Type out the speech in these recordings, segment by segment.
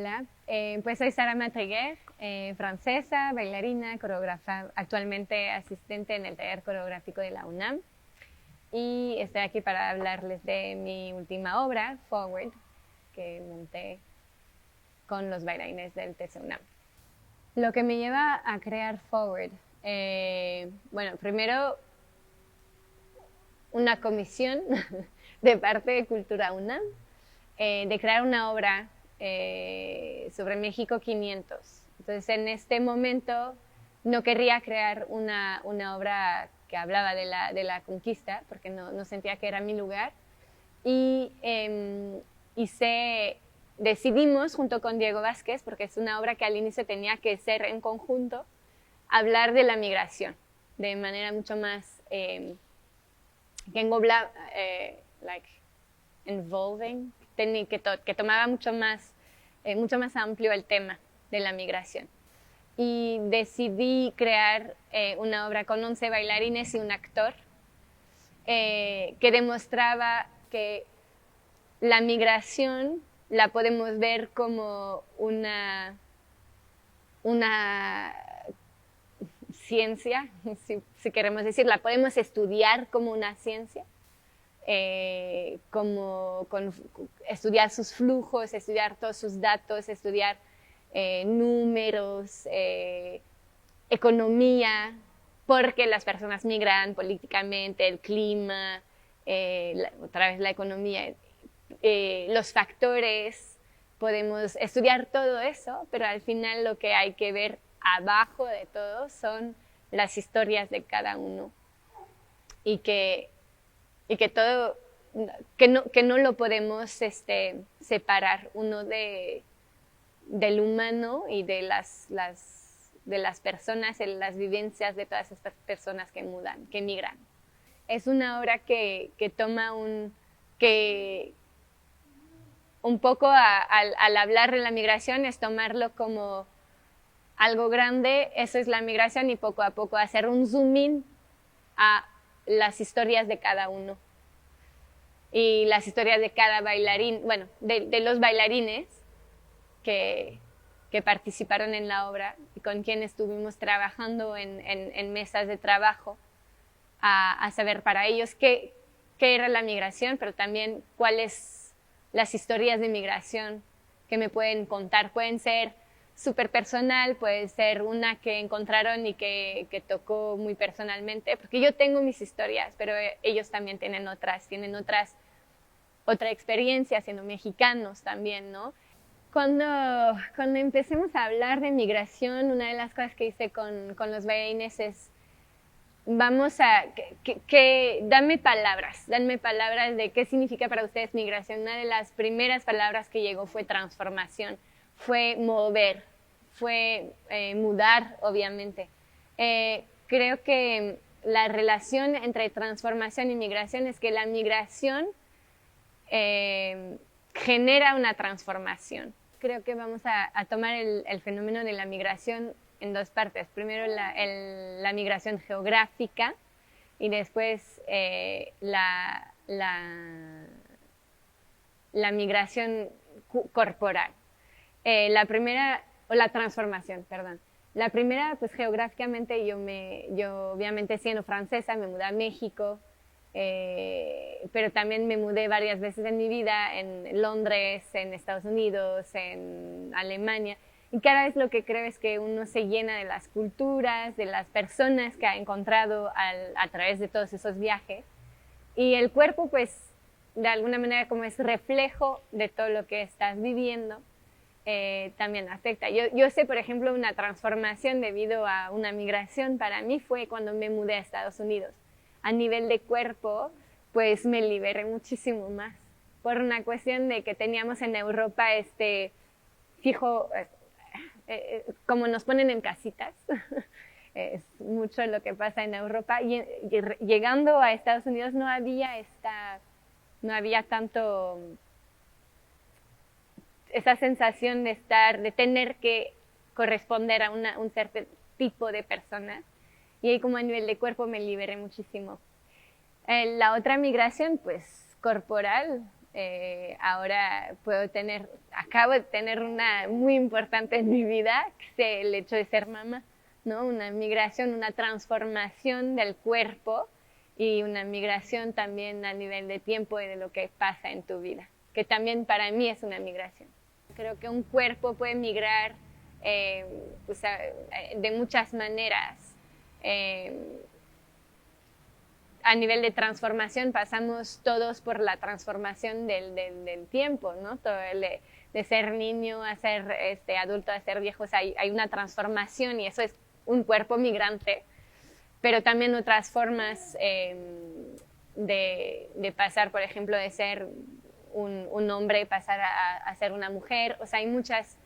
Hola, pues soy Sara Matriguer, francesa, bailarina, coreógrafa, actualmente asistente en el taller coreográfico de la UNAM, y estoy aquí para hablarles de mi última obra, Forward, que monté con los bailarines del TC UNAM. Lo que me lleva a crear Forward, bueno, primero una comisión de parte de Cultura UNAM, de crear una obra sobre México 500. Entonces, en este momento no querría crear una obra que hablaba de la conquista, porque no sentía que era mi lugar. Y decidimos, junto con Diego Vázquez, porque es una obra que al inicio tenía que ser en conjunto, hablar de la migración de manera mucho más involving, que tomaba mucho más amplio el tema de la migración. Y decidí crear una obra con 11 bailarines y un actor que demostraba que la migración la podemos ver como una ciencia, si queremos decir, la podemos estudiar como una ciencia. Estudiar sus flujos, estudiar todos sus datos, estudiar números, economía, porque las personas migran políticamente, el clima, otra vez la economía, los factores, podemos estudiar todo eso, pero al final lo que hay que ver abajo de todo son las historias de cada uno y que no lo podemos separar uno del humano y de las personas, las vivencias de todas estas personas que migran. Es una obra que toma un poco al hablar de la migración es tomarlo como algo grande, eso es la migración, y poco a poco hacer un zoom in a las historias de cada uno y las historias de cada bailarín, bueno, de los bailarines que participaron en la obra y con quienes estuvimos trabajando en mesas de trabajo a saber para ellos qué era la migración, pero también cuáles las historias de migración que me pueden contar. Pueden ser súper personal, puede ser una que encontraron y que tocó muy personalmente, porque yo tengo mis historias, pero ellos también tienen otra experiencia siendo mexicanos también, ¿no? Cuando empecemos a hablar de migración, una de las cosas que hice con los bailarines es, danme palabras de qué significa para ustedes migración. Una de las primeras palabras que llegó fue transformación, fue mover, fue mudar, obviamente. Creo que la relación entre transformación y migración es que la migración genera una transformación. Creo que vamos a tomar el fenómeno de la migración en dos partes. Primero la migración geográfica y después la migración corporal. La transformación, perdón. La primera, pues geográficamente, yo obviamente siendo francesa me mudé a México, pero también me mudé varias veces en mi vida, en Londres, en Estados Unidos, en Alemania, y cada vez lo que creo es que uno se llena de las culturas, de las personas que ha encontrado a través de todos esos viajes, y el cuerpo pues de alguna manera como es reflejo de todo lo que estás viviendo, también afecta. Yo sé, por ejemplo, una transformación debido a una migración para mí fue cuando me mudé a Estados Unidos. A nivel de cuerpo, pues me liberé muchísimo más por una cuestión de que teníamos en Europa fijo, como nos ponen en casitas, es mucho lo que pasa en Europa, y llegando a Estados Unidos no había tanto esa sensación de tener que corresponder a un cierto tipo de personas, y ahí como a nivel de cuerpo me liberé muchísimo. La otra migración, pues corporal, Ahora acabo de tener una muy importante en mi vida, que es el hecho de ser mamá, ¿no? Una migración, una transformación del cuerpo y una migración también a nivel de tiempo y de lo que pasa en tu vida, que también para mí es una migración. Creo que un cuerpo puede migrar de muchas maneras. A nivel de transformación pasamos todos por la transformación del tiempo, ¿no? Todo de ser niño a ser adulto, a ser viejo, o sea, hay una transformación y eso es un cuerpo migrante, pero también otras formas de pasar, por ejemplo, de ser un hombre, pasar a ser una mujer, o sea, hay muchas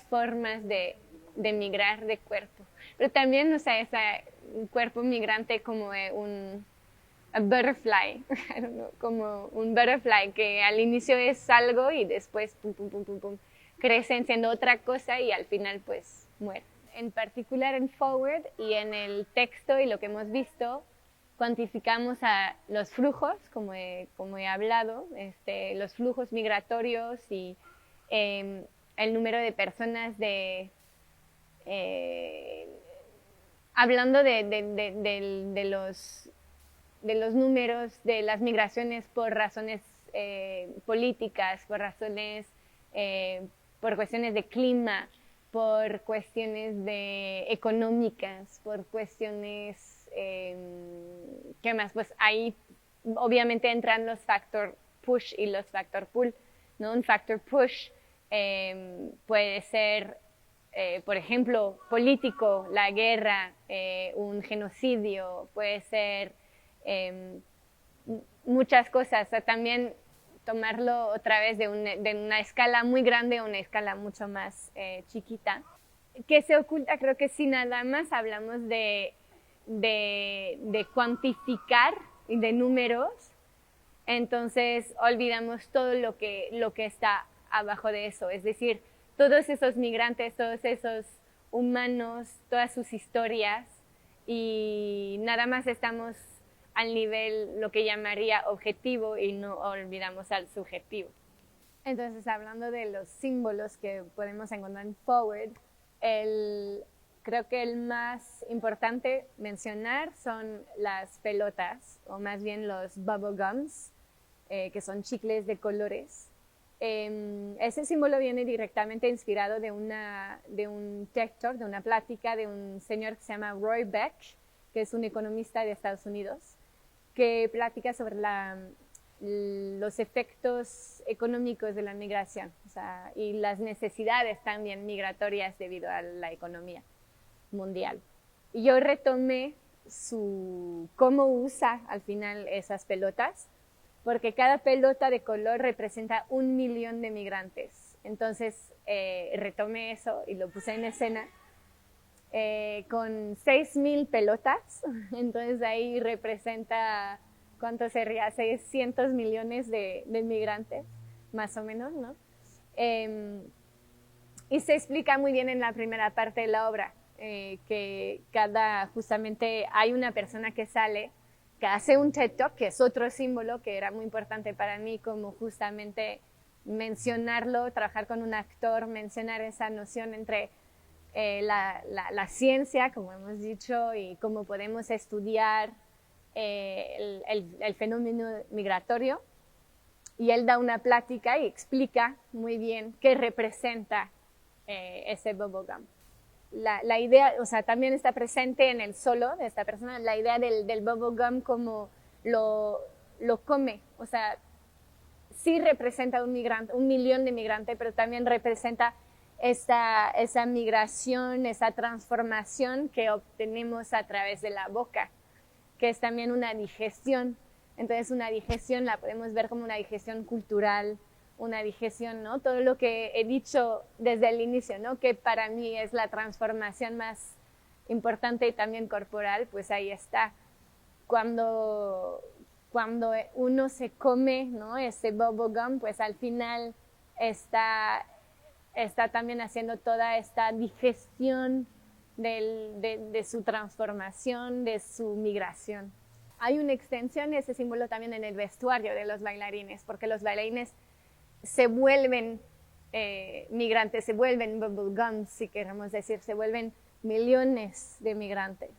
formas de migrar de cuerpo. Pero también, o sea, un cuerpo migrante como a butterfly, I don't know, como un butterfly que al inicio es algo y después pum, pum, pum, pum, pum, crecen siendo otra cosa y al final pues mueren. En particular en Forward y en el texto y lo que hemos visto, cuantificamos a los flujos, como he hablado, los flujos migratorios y el número de personas hablando de los números de las migraciones por razones políticas, por cuestiones de clima, por cuestiones económicas, por cuestiones, ¿qué más? Pues ahí obviamente entran los factor push y los factor pull, ¿no? Un factor push puede ser, por ejemplo, político, la guerra, un genocidio, puede ser muchas cosas. O sea, también tomarlo otra vez de una escala muy grande a una escala mucho más chiquita. ¿Qué se oculta? Creo que si nada más hablamos de cuantificar y de números, entonces olvidamos todo lo que está abajo de eso, es decir, todos esos migrantes, todos esos humanos, todas sus historias, y nada más estamos al nivel lo que llamaría objetivo y no olvidamos al subjetivo. Entonces, hablando de los símbolos que podemos encontrar en Forward, creo que el más importante mencionar son las pelotas, o más bien los bubble gums, que son chicles de colores. Ese símbolo viene directamente inspirado de un TED Talk, de una plática de un señor que se llama Roy Beck, que es un economista de Estados Unidos, que platica sobre los efectos económicos de la migración, o sea, y las necesidades también migratorias debido a la economía mundial. Y yo retomé cómo usa al final esas pelotas, porque cada pelota de color representa 1 millón de migrantes. Entonces retomé eso y lo puse en escena con 6,000 pelotas. Entonces ahí representa, ¿cuánto sería? 600 millones de migrantes, más o menos, ¿no? Y se explica muy bien en la primera parte de la obra, que justamente hay una persona que sale, que hace un TED Talk, que es otro símbolo que era muy importante para mí, como justamente mencionarlo, trabajar con un actor, mencionar esa noción entre la ciencia, como hemos dicho, y cómo podemos estudiar el fenómeno migratorio. Y él da una plática y explica muy bien qué representa ese bubblegum. La idea, o sea, también está presente en el solo de esta persona, la idea del bubblegum como lo come, o sea, sí representa 1 millón de migrantes, pero también representa esa migración, esa transformación que obtenemos a través de la boca, que es también una digestión. Entonces una digestión la podemos ver como una digestión cultural, una digestión, ¿no? Todo lo que he dicho desde el inicio, ¿no? Que para mí es la transformación más importante y también corporal, pues ahí está. Cuando uno se come, ¿no? Ese bubblegum, pues al final está también haciendo toda esta digestión de su transformación, de su migración. hay una extensión de ese símbolo también en el vestuario de los bailarines, porque los bailarines se vuelven migrantes, se vuelven bubblegums, si queremos decir, se vuelven millones de migrantes.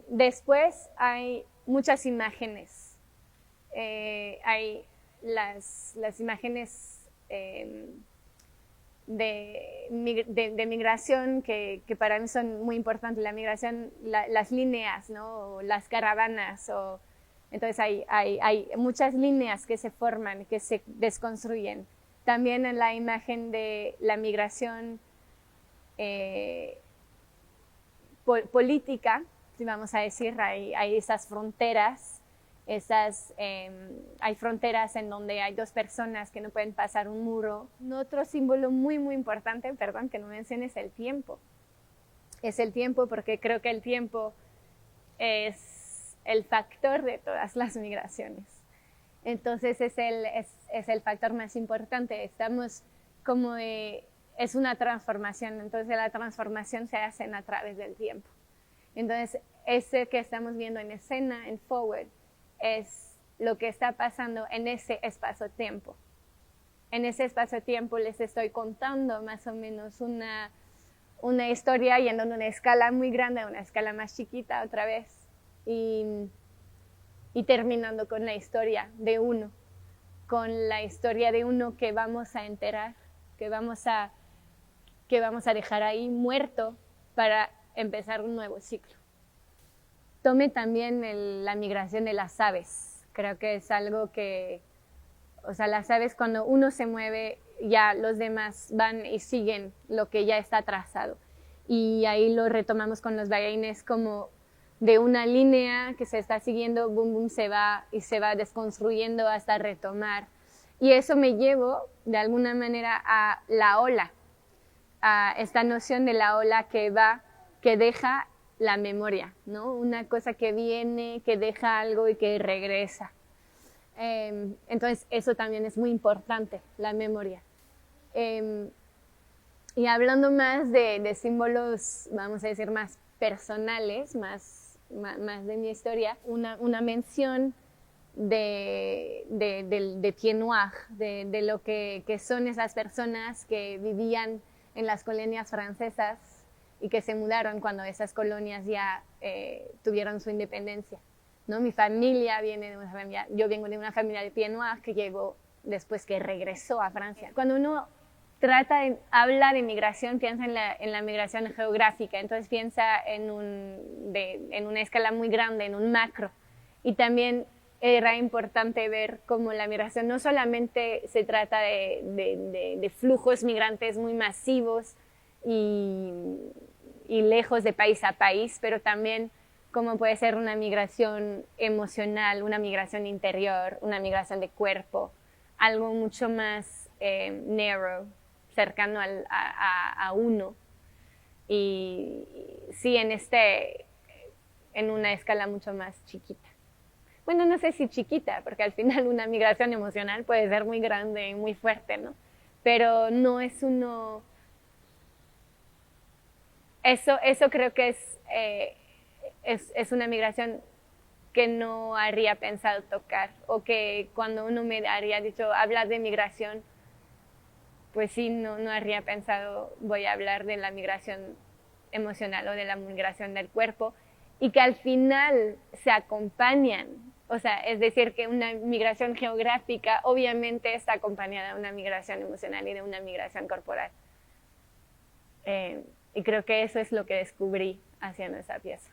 Después hay muchas imágenes. Hay las imágenes de migración que para mí son muy importantes. La migración, las líneas, ¿no? O las caravanas. Entonces hay muchas líneas que se forman, que se desconstruyen. También en la imagen de la migración política, si vamos a decir, hay esas fronteras, hay fronteras en donde hay dos personas que no pueden pasar un muro. Otro símbolo muy, muy importante, perdón que no menciones, es el tiempo. Es el tiempo porque creo que el tiempo es el factor de todas las migraciones. Entonces es el factor más importante. Estamos como es una transformación, entonces la transformación se hace a través del tiempo. Entonces ese que estamos viendo en escena, en Forward, es lo que está pasando en ese espacio-tiempo. En ese espacio-tiempo les estoy contando más o menos una historia yendo en una escala muy grande a una escala más chiquita otra vez y terminando con la historia de uno, con la historia de uno que vamos a enterrar, que vamos a dejar ahí muerto para empezar un nuevo ciclo. Tomé también la migración de las aves. Creo que es algo que, o sea, las aves cuando uno se mueve, ya los demás van y siguen lo que ya está trazado. Y ahí lo retomamos con los bailarines como de una línea que se está siguiendo, boom, boom, se va y se va desconstruyendo hasta retomar. Y eso me llevó, de alguna manera, a la ola, a esta noción de la ola que deja la memoria, ¿no? Una cosa que viene, que deja algo y que regresa. Entonces, eso también es muy importante, la memoria. Y hablando más de símbolos, vamos a decir, más personales, más de mi historia, una mención de Pied Noir, de lo que son esas personas que vivían en las colonias francesas y que se mudaron cuando esas colonias ya tuvieron su independencia, ¿no? Mi familia viene de una familia, yo vengo de una familia de Pied Noir que llegó después que regresó a Francia. Cuando uno trata de hablar de migración, piensa en la migración geográfica, entonces piensa en una escala muy grande, en un macro. Y también era importante ver cómo la migración no solamente se trata de flujos migrantes muy masivos y lejos de país a país, pero también cómo puede ser una migración emocional, una migración interior, una migración de cuerpo, algo mucho más narrow, cercano a uno. Y sí, en una escala mucho más chiquita. Bueno, no sé si chiquita, porque al final una migración emocional puede ser muy grande y muy fuerte, ¿no? Pero no es uno... Eso creo que es una migración que no habría pensado tocar, o que cuando uno me habría dicho hablar de migración, pues sí, no habría pensado voy a hablar de la migración emocional o de la migración del cuerpo, y que al final se acompañan. O sea, es decir, que una migración geográfica obviamente está acompañada de una migración emocional y de una migración corporal. Y creo que eso es lo que descubrí haciendo esa pieza.